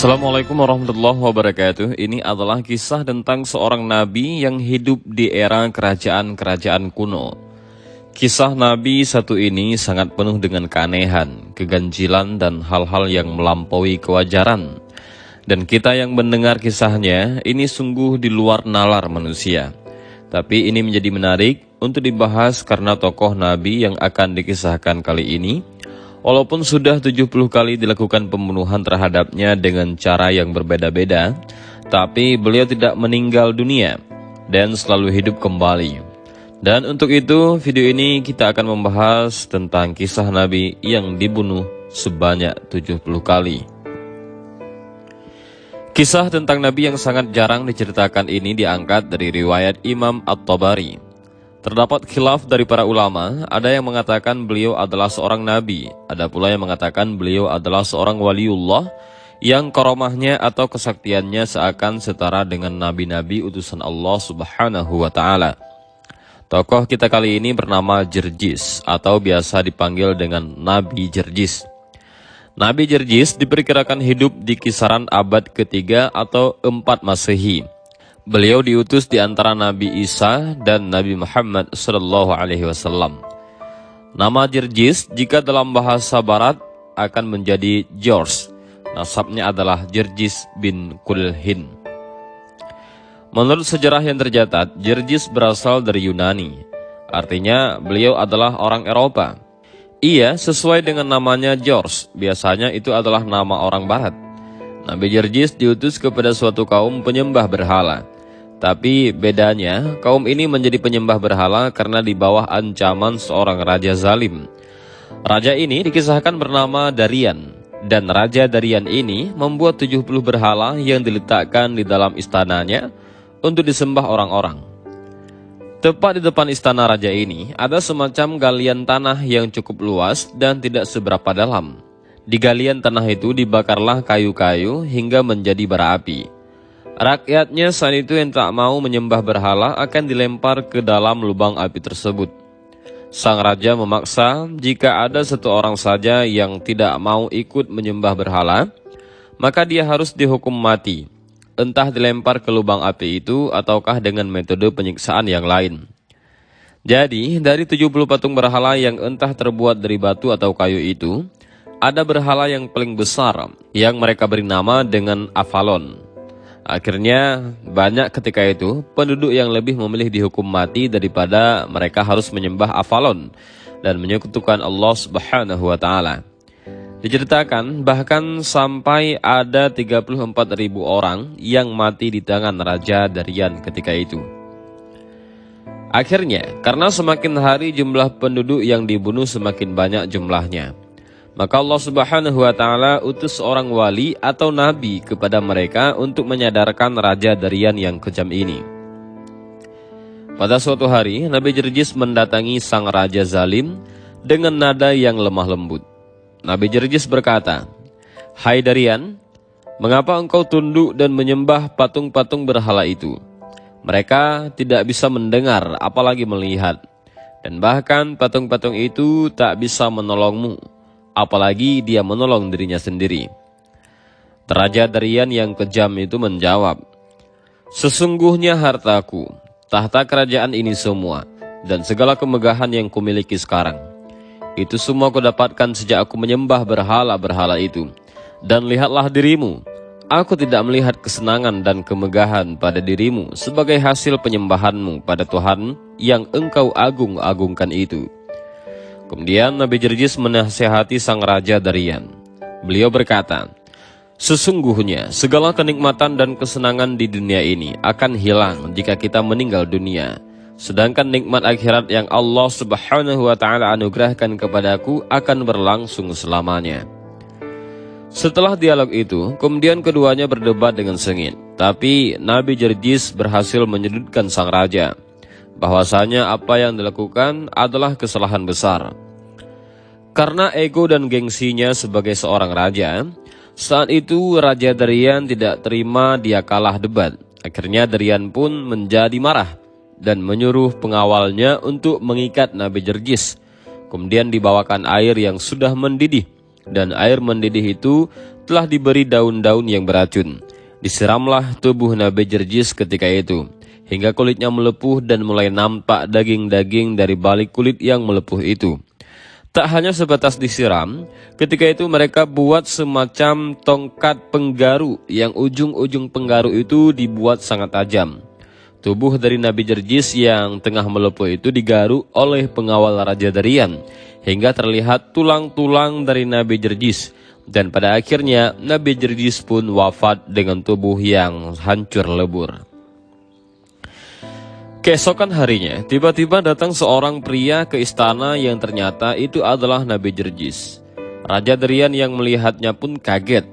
Assalamualaikum warahmatullahi wabarakatuh. Ini adalah kisah tentang seorang nabi yang hidup di era kerajaan-kerajaan kuno. Kisah nabi satu ini sangat penuh dengan keanehan, keganjilan, dan hal-hal yang melampaui kewajaran. Dan kita yang mendengar kisahnya, ini sungguh di luar nalar manusia. Tapi ini menjadi menarik untuk dibahas karena tokoh nabi yang akan dikisahkan kali ini, walaupun sudah 70 kali dilakukan pembunuhan terhadapnya dengan cara yang berbeda-beda, tapi beliau tidak meninggal dunia dan selalu hidup kembali. Dan untuk itu, video ini kita akan membahas tentang kisah Nabi yang dibunuh sebanyak 70 kali. Kisah tentang Nabi yang sangat jarang diceritakan ini diangkat dari riwayat Imam At-Tabari. Terdapat khilaf dari para ulama, ada yang mengatakan beliau adalah seorang nabi, ada pula yang mengatakan beliau adalah seorang waliullah yang karomahnya atau kesaktiannya seakan setara dengan nabi-nabi utusan Allah Subhanahu wa Ta'ala. Tokoh kita kali ini bernama Jerjis atau biasa dipanggil dengan Nabi Jerjis. Nabi Jerjis diperkirakan hidup di kisaran abad ketiga atau 4 Masehi. Beliau diutus di antara Nabi Isa dan Nabi Muhammad SAW. Nama Jerjis jika dalam bahasa barat akan menjadi George. Nasabnya adalah Jerjis bin Kulhin. Menurut sejarah yang tercatat, Jerjis berasal dari Yunani. Artinya beliau adalah orang Eropa. Ia sesuai dengan namanya George, biasanya itu adalah nama orang barat. Nabi Jerjis diutus kepada suatu kaum penyembah berhala. Tapi bedanya, kaum ini menjadi penyembah berhala karena di bawah ancaman seorang raja zalim. Raja ini dikisahkan bernama Darian, dan Raja Darian ini membuat 70 berhala yang diletakkan di dalam istananya untuk disembah orang-orang. Tepat di depan istana raja ini, ada semacam galian tanah yang cukup luas dan tidak seberapa dalam. Di galian tanah itu dibakarlah kayu-kayu hingga menjadi bara api. Rakyatnya saat itu yang tak mau menyembah berhala akan dilempar ke dalam lubang api tersebut. Sang raja memaksa jika ada satu orang saja yang tidak mau ikut menyembah berhala, maka dia harus dihukum mati. Entah dilempar ke lubang api itu ataukah dengan metode penyiksaan yang lain. Jadi, dari 70 patung berhala yang entah terbuat dari batu atau kayu itu, ada berhala yang paling besar yang mereka beri nama dengan Avalon. Akhirnya banyak ketika itu penduduk yang lebih memilih dihukum mati daripada mereka harus menyembah Avalon dan menyekutukan Allah Subhanahu wa Ta'ala. Diceritakan bahkan sampai ada 34.000 orang yang mati di tangan Raja Darian ketika itu. Akhirnya, karena semakin hari jumlah penduduk yang dibunuh semakin banyak jumlahnya, maka Allah Subhanahu wa Ta'ala utus seorang wali atau nabi kepada mereka untuk menyadarkan Raja Darian yang kejam ini. Pada suatu hari, Nabi Jerjis mendatangi sang raja zalim dengan nada yang lemah lembut. Nabi Jerjis berkata, "Hai Darian, mengapa engkau tunduk dan menyembah patung-patung berhala itu? Mereka tidak bisa mendengar apalagi melihat, dan bahkan patung-patung itu tak bisa menolongmu, apalagi dia menolong dirinya sendiri." Raja Darian yang kejam itu menjawab, "Sesungguhnya hartaku, tahta kerajaan ini semua, dan segala kemegahan yang kumiliki sekarang, itu semua kudapatkan sejak aku menyembah berhala-berhala itu. Dan lihatlah dirimu, aku tidak melihat kesenangan dan kemegahan pada dirimu sebagai hasil penyembahanmu pada Tuhan yang engkau agung-agungkan itu." Kemudian Nabi Jerjis menasihati sang Raja Darian. Beliau berkata, "Sesungguhnya segala kenikmatan dan kesenangan di dunia ini akan hilang jika kita meninggal dunia. Sedangkan nikmat akhirat yang Allah Subhanahu wa Ta'ala anugerahkan kepadaku akan berlangsung selamanya." Setelah dialog itu, kemudian keduanya berdebat dengan sengit. Tapi Nabi Jerjis berhasil menyudutkan sang raja, bahwasanya apa yang dilakukan adalah kesalahan besar. Karena ego dan gengsinya sebagai seorang raja, saat itu Raja Darian tidak terima dia kalah debat. Akhirnya Darian pun menjadi marah dan menyuruh pengawalnya untuk mengikat Nabi Jerjis. Kemudian dibawakan air yang sudah mendidih, dan air mendidih itu telah diberi daun-daun yang beracun. Disiramlah tubuh Nabi Jerjis ketika itu, hingga kulitnya melepuh dan mulai nampak daging-daging dari balik kulit yang melepuh itu. Tak hanya sebatas disiram, ketika itu mereka buat semacam tongkat penggaru yang ujung-ujung penggaru itu dibuat sangat tajam. Tubuh dari Nabi Jerjis yang tengah melepuh itu digaru oleh pengawal Raja Darian, hingga terlihat tulang-tulang dari Nabi Jerjis. Dan pada akhirnya Nabi Jerjis pun wafat dengan tubuh yang hancur lebur. Keesokan harinya, tiba-tiba datang seorang pria ke istana yang ternyata itu adalah Nabi Jerjis. Raja Darian yang melihatnya pun kaget.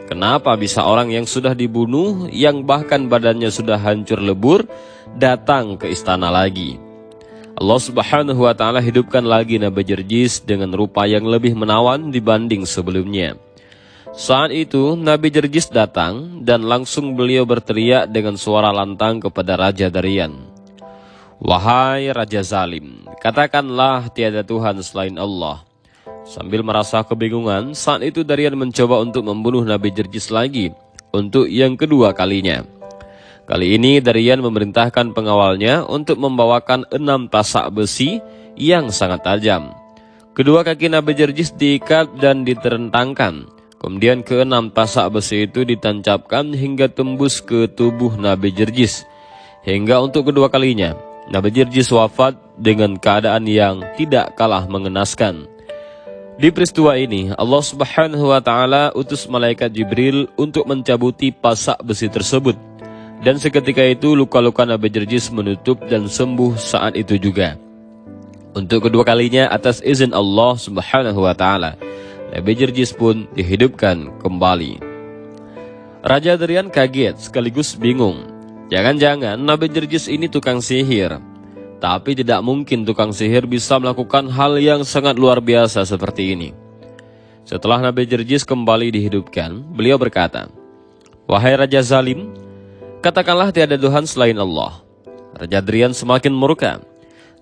Kenapa bisa orang yang sudah dibunuh, yang bahkan badannya sudah hancur lebur, datang ke istana lagi? Allah Subhanahu wa Ta'ala hidupkan lagi Nabi Jerjis dengan rupa yang lebih menawan dibanding sebelumnya. Saat itu Nabi Jerjis datang dan langsung beliau berteriak dengan suara lantang kepada Raja Darian. Wahai Raja Zalim, katakanlah tiada Tuhan selain Allah. Sambil merasa kebingungan, saat itu Darian mencoba untuk membunuh Nabi Jerjis lagi, untuk yang kedua kalinya. Kali ini Darian memerintahkan pengawalnya untuk membawakan 6 tasak besi yang sangat tajam. Kedua kaki Nabi Jerjis diikat dan diterentangkan. Kemudian ke-6 tasak besi itu ditancapkan hingga tembus ke tubuh Nabi Jerjis. Hingga untuk kedua kalinya, Nabi Jerjis wafat dengan keadaan yang tidak kalah mengenaskan. Di peristiwa ini, Allah Subhanahu wa Ta'ala utus malaikat Jibril untuk mencabuti pasak besi tersebut. Dan seketika itu luka-luka Nabi Jerjis menutup dan sembuh saat itu juga. Untuk kedua kalinya atas izin Allah Subhanahu wa Ta'ala, Nabi Jerjis pun dihidupkan kembali. Raja Darian kaget sekaligus bingung. Jangan-jangan Nabi Jerjis ini tukang sihir. Tapi tidak mungkin tukang sihir bisa melakukan hal yang sangat luar biasa seperti ini. Setelah Nabi Jerjis kembali dihidupkan, beliau berkata, Wahai Raja Zalim, katakanlah tiada Tuhan selain Allah. Raja Darian semakin murka.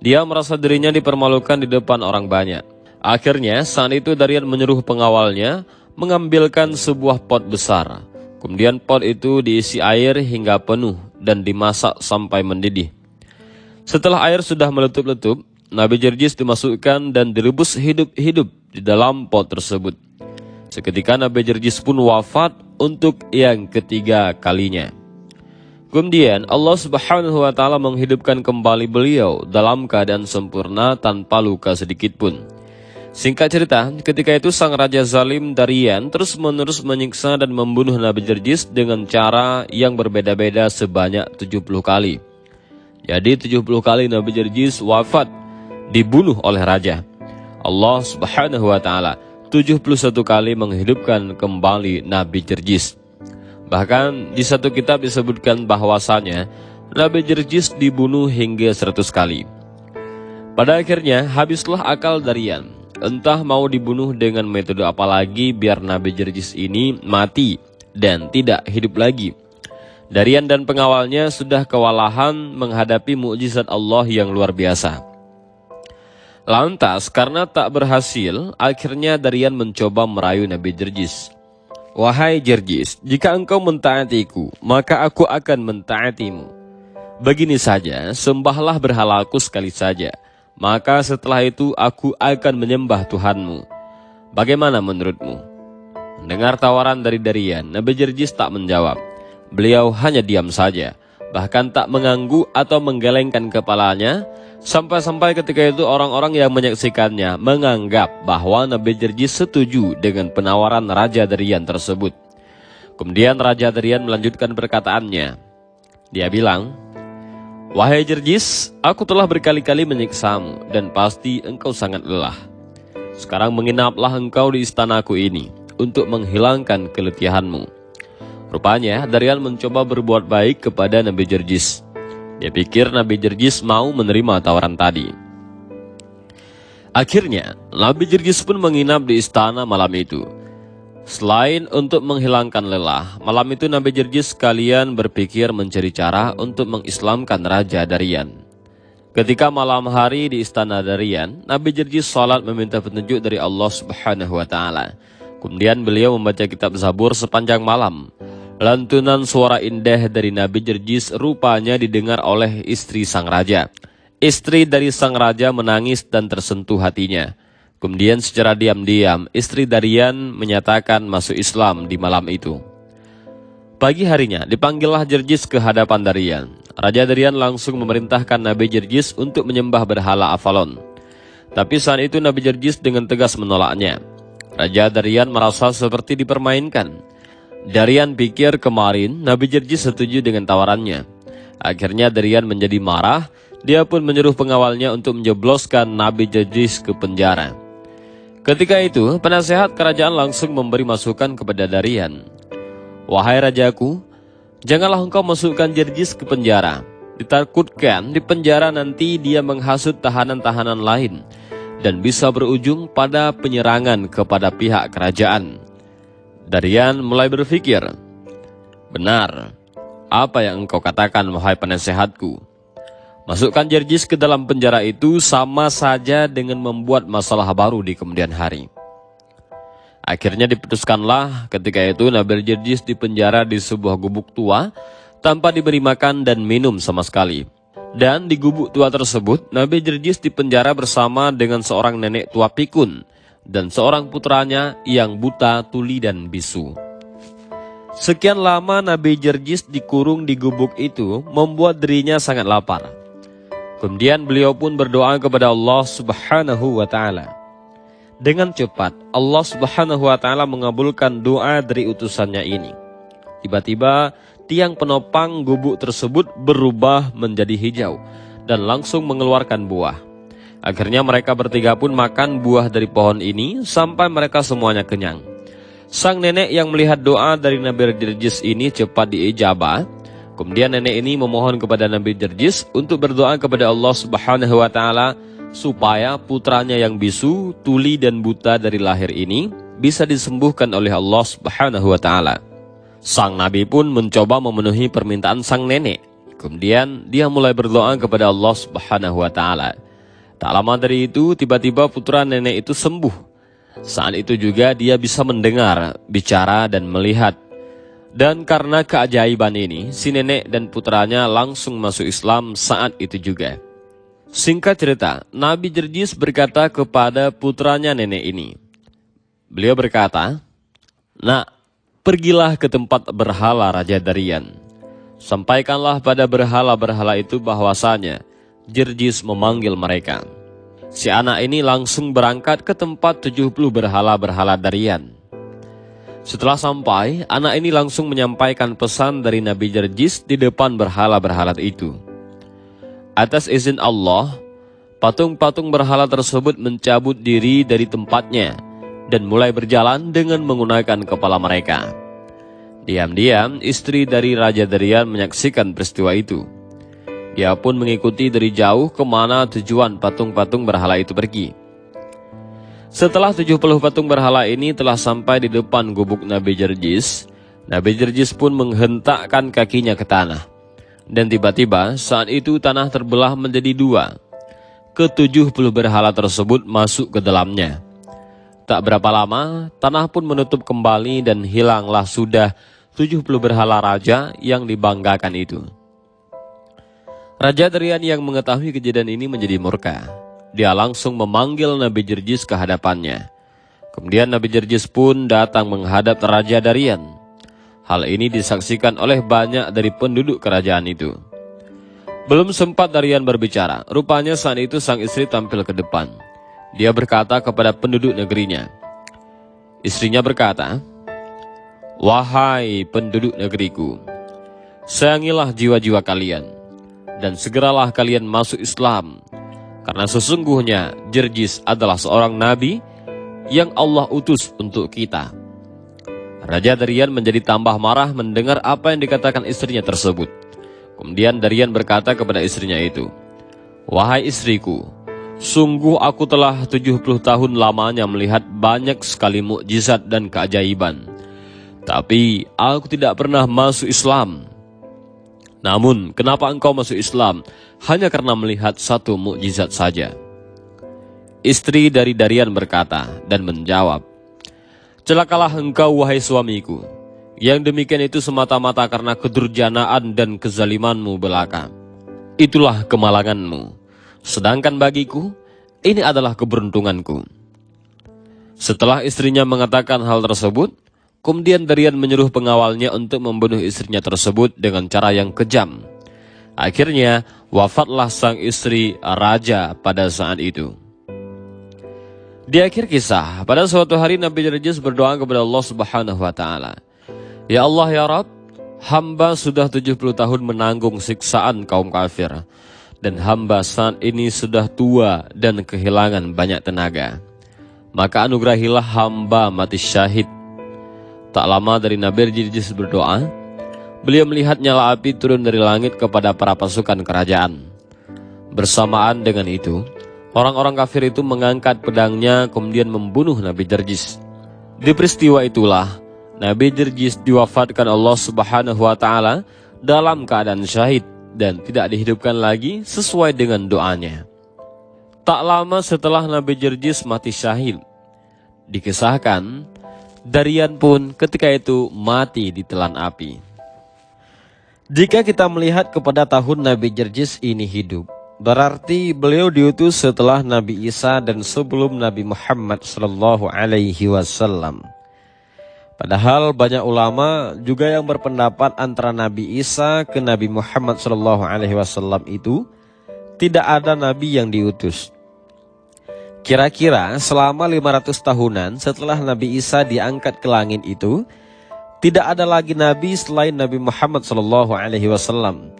Dia merasa dirinya dipermalukan di depan orang banyak. Akhirnya saat itu Darian menyuruh pengawalnya mengambilkan sebuah pot besar. Kemudian pot itu diisi air hingga penuh dan dimasak sampai mendidih. Setelah air sudah meletup-letup, Nabi Jerjis dimasukkan dan direbus hidup-hidup di dalam pot tersebut. Seketika Nabi Jerjis pun wafat untuk yang ketiga kalinya. Kemudian Allah Subhanahu wa Ta'ala menghidupkan kembali beliau dalam keadaan sempurna tanpa luka sedikit pun. Singkat cerita, ketika itu sang Raja Zalim Darian terus-menerus menyiksa dan membunuh Nabi Jerjis dengan cara yang berbeda-beda sebanyak 70 kali. Jadi 70 kali Nabi Jerjis wafat dibunuh oleh raja. Allah Subhanahu wa Ta'ala 71 kali menghidupkan kembali Nabi Jerjis. Bahkan di satu kitab disebutkan bahwasanya Nabi Jerjis dibunuh hingga 100 kali. Pada akhirnya habislah akal Darian. Entah mau dibunuh dengan metode apa lagi biar Nabi Jerjis ini mati dan tidak hidup lagi. Darian dan pengawalnya sudah kewalahan menghadapi mukjizat Allah yang luar biasa. Lantas karena tak berhasil, akhirnya Darian mencoba merayu Nabi Jerjis. Wahai Jerjis, jika engkau mentaatiku, maka aku akan mentaatimu. Begini saja, sembahlah berhalaku sekali saja. Maka setelah itu aku akan menyembah Tuhanmu. Bagaimana menurutmu? Mendengar tawaran dari Darian, Nabi Jerjis tak menjawab. Beliau hanya diam saja, bahkan tak mengangguk atau menggelengkan kepalanya, sampai-sampai ketika itu orang-orang yang menyaksikannya menganggap bahwa Nabi Jerjis setuju dengan penawaran Raja Darian tersebut. Kemudian Raja Darian melanjutkan perkataannya. Dia bilang, Wahai Jerjis, aku telah berkali-kali menyiksamu dan pasti engkau sangat lelah. Sekarang menginaplah engkau di istanaku ini untuk menghilangkan keletihanmu. Rupanya Darian mencoba berbuat baik kepada Nabi Jerjis. Dia pikir Nabi Jerjis mau menerima tawaran tadi. Akhirnya Nabi Jerjis pun menginap di istana malam itu. Selain untuk menghilangkan lelah, malam itu Nabi Jerjis sekalian berpikir mencari cara untuk mengislamkan Raja Darian. Ketika malam hari di istana Darian, Nabi Jerjis salat meminta petunjuk dari Allah Subhanahu wa Ta'ala. Kemudian beliau membaca kitab Zabur sepanjang malam. Lantunan suara indah dari Nabi Jerjis rupanya didengar oleh istri sang raja. Istri dari sang raja menangis dan tersentuh hatinya. Kemudian secara diam-diam, istri Darian menyatakan masuk Islam di malam itu. Pagi harinya, dipanggillah Jerjis ke hadapan Darian. Raja Darian langsung memerintahkan Nabi Jerjis untuk menyembah berhala Avalon. Tapi saat itu Nabi Jerjis dengan tegas menolaknya. Raja Darian merasa seperti dipermainkan. Darian pikir kemarin Nabi Jerjis setuju dengan tawarannya. Akhirnya Darian menjadi marah. Dia pun menyuruh pengawalnya untuk menjebloskan Nabi Jerjis ke penjara. Ketika itu, penasehat kerajaan langsung memberi masukan kepada Darian. Wahai rajaku, janganlah engkau masukkan Jerjis ke penjara. Ditakutkan di penjara nanti dia menghasut tahanan-tahanan lain dan bisa berujung pada penyerangan kepada pihak kerajaan. Darian mulai berpikir, benar, apa yang engkau katakan wahai penasehatku? Masukkan Jerjis ke dalam penjara itu sama saja dengan membuat masalah baru di kemudian hari. Akhirnya diputuskanlah ketika itu Nabi Jerjis dipenjara di sebuah gubuk tua tanpa diberi makan dan minum sama sekali. Dan di gubuk tua tersebut Nabi Jerjis dipenjara bersama dengan seorang nenek tua pikun dan seorang putranya yang buta, tuli dan bisu. Sekian lama Nabi Jerjis dikurung di gubuk itu membuat dirinya sangat lapar. Kemudian beliau pun berdoa kepada Allah Subhanahu wa Ta'ala. Dengan cepat Allah Subhanahu wa Ta'ala mengabulkan doa dari utusannya ini. Tiba-tiba tiang penopang gubuk tersebut berubah menjadi hijau dan langsung mengeluarkan buah. Akhirnya mereka bertiga pun makan buah dari pohon ini sampai mereka semuanya kenyang. Sang nenek yang melihat doa dari Nabi Jerjis ini cepat diijabah. Kemudian nenek ini memohon kepada Nabi Jerjis untuk berdoa kepada Allah Subhanahu wa Ta'ala supaya putranya yang bisu, tuli dan buta dari lahir ini bisa disembuhkan oleh Allah Subhanahu wa Ta'ala. Sang Nabi pun mencoba memenuhi permintaan sang nenek. Kemudian dia mulai berdoa kepada Allah Subhanahu wa Ta'ala. Tak lama dari itu tiba-tiba putra nenek itu sembuh. Saat itu juga dia bisa mendengar, bicara dan melihat. Dan karena keajaiban ini, si nenek dan putranya langsung masuk Islam saat itu juga. Singkat cerita, Nabi Jerjis berkata kepada putranya nenek ini. Beliau berkata, "Nak, pergilah ke tempat berhala Raja Darian. Sampaikanlah pada berhala-berhala itu bahwasanya Jerjis memanggil mereka." Si anak ini langsung berangkat ke tempat 70 berhala-berhala Darian. Setelah sampai, anak ini langsung menyampaikan pesan dari Nabi Jerjis di depan berhala-berhala itu. Atas izin Allah, patung-patung berhala tersebut mencabut diri dari tempatnya dan mulai berjalan dengan menggunakan kepala mereka. Diam-diam, istri dari Raja Darian menyaksikan peristiwa itu. Dia pun mengikuti dari jauh kemana tujuan patung-patung berhala itu pergi. Setelah 70 patung berhala ini telah sampai di depan gubuk Nabi Jerjis, Nabi Jerjis pun menghentakkan kakinya ke tanah. Dan tiba-tiba saat itu tanah terbelah menjadi dua. Ke-70 berhala tersebut masuk ke dalamnya. Tak berapa lama, tanah pun menutup kembali dan hilanglah sudah 70 berhala raja yang dibanggakan itu. Raja Darian yang mengetahui kejadian ini menjadi murka. Dia langsung memanggil Nabi Jerjis ke hadapannya. Kemudian Nabi Jerjis pun datang menghadap Raja Darian. Hal ini disaksikan oleh banyak dari penduduk kerajaan itu. Belum sempat Darian berbicara, rupanya saat itu sang istri tampil ke depan. Dia berkata kepada penduduk negerinya. Istrinya berkata, "Wahai penduduk negeriku, sayangilah jiwa-jiwa kalian, dan segeralah kalian masuk Islam. Karena sesungguhnya Jerjis adalah seorang nabi yang Allah utus untuk kita." Raja Darian menjadi tambah marah mendengar apa yang dikatakan istrinya tersebut. Kemudian Darian berkata kepada istrinya itu, "Wahai istriku, sungguh aku telah 70 tahun lamanya melihat banyak sekali mukjizat dan keajaiban. Tapi aku tidak pernah masuk Islam. Namun, kenapa engkau masuk Islam? Hanya karena melihat satu mukjizat saja." Istri dari Darian berkata dan menjawab, Celakalah engkau wahai suamiku, yang demikian itu semata-mata karena kedurjanaan dan kezalimanmu belaka. Itulah kemalanganmu, sedangkan bagiku, ini adalah keberuntunganku. Setelah istrinya mengatakan hal tersebut, kemudian Daryan menyuruh pengawalnya untuk membunuh istrinya tersebut dengan cara yang kejam. Akhirnya, wafatlah sang istri raja pada saat itu. Di akhir kisah, pada suatu hari Nabi Jerjis berdoa kepada Allah Subhanahu wa Ta'ala, "Ya Allah ya Rabb, hamba sudah 70 tahun menanggung siksaan kaum kafir, dan hamba saat ini sudah tua dan kehilangan banyak tenaga. Maka anugerahilah hamba mati syahid." Tak lama dari Nabi Jerjis berdoa, beliau melihat nyala api turun dari langit kepada para pasukan kerajaan. Bersamaan dengan itu, orang-orang kafir itu mengangkat pedangnya kemudian membunuh Nabi Jerjis. Di peristiwa itulah Nabi Jerjis diwafatkan Allah Subhanahu wa Ta'ala dalam keadaan syahid dan tidak dihidupkan lagi sesuai dengan doanya. Tak lama setelah Nabi Jerjis mati syahid, dikisahkan Daryan pun ketika itu mati ditelan api. Jika kita melihat kepada tahun Nabi Jerjis ini hidup, berarti beliau diutus setelah Nabi Isa dan sebelum Nabi Muhammad SAW. Padahal banyak ulama juga yang berpendapat antara Nabi Isa ke Nabi Muhammad SAW itu tidak ada Nabi yang diutus. Kira-kira selama 500 tahunan setelah Nabi Isa diangkat ke langit itu, tidak ada lagi Nabi selain Nabi Muhammad SAW.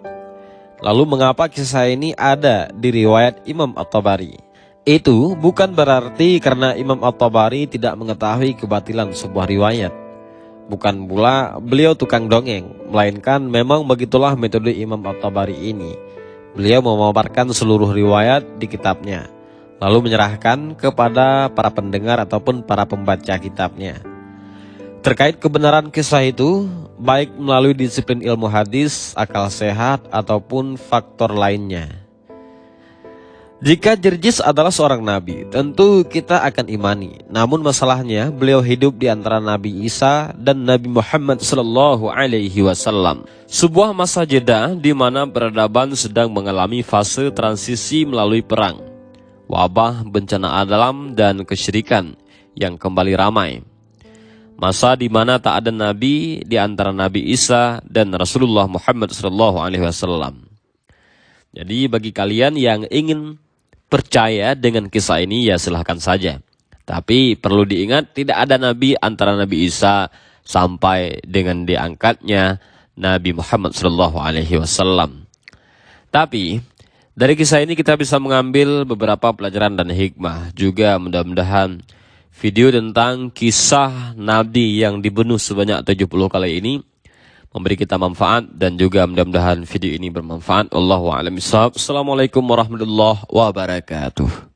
Lalu mengapa kisah ini ada di riwayat Imam At-Tabari? Itu bukan berarti karena Imam At-Tabari tidak mengetahui kebatilan sebuah riwayat. Bukan pula beliau tukang dongeng, melainkan memang begitulah metode Imam At-Tabari ini. Beliau memaparkan seluruh riwayat di kitabnya, lalu menyerahkan kepada para pendengar ataupun para pembaca kitabnya. Terkait kebenaran kisah itu, baik melalui disiplin ilmu hadis, akal sehat, ataupun faktor lainnya. Jika Jerjis adalah seorang nabi, tentu kita akan imani. Namun masalahnya, beliau hidup di antara Nabi Isa dan Nabi Muhammad SAW. Sebuah masa jeda di mana peradaban sedang mengalami fase transisi melalui perang, wabah, bencana alam, dan kesyirikan yang kembali ramai. Masa di mana tak ada nabi di antara Nabi Isa dan Rasulullah Muhammad SAW. Jadi bagi kalian yang ingin percaya dengan kisah ini ya silahkan saja. Tapi perlu diingat tidak ada nabi antara Nabi Isa sampai dengan diangkatnya Nabi Muhammad SAW. Tapi dari kisah ini kita bisa mengambil beberapa pelajaran dan hikmah. Juga mudah-mudahan video tentang kisah Nabi yang dibunuh sebanyak 70 kali ini memberi kita manfaat, dan juga mudah-mudahan video ini bermanfaat. Allahu a'lam bishawab. Assalamualaikum warahmatullahi wabarakatuh.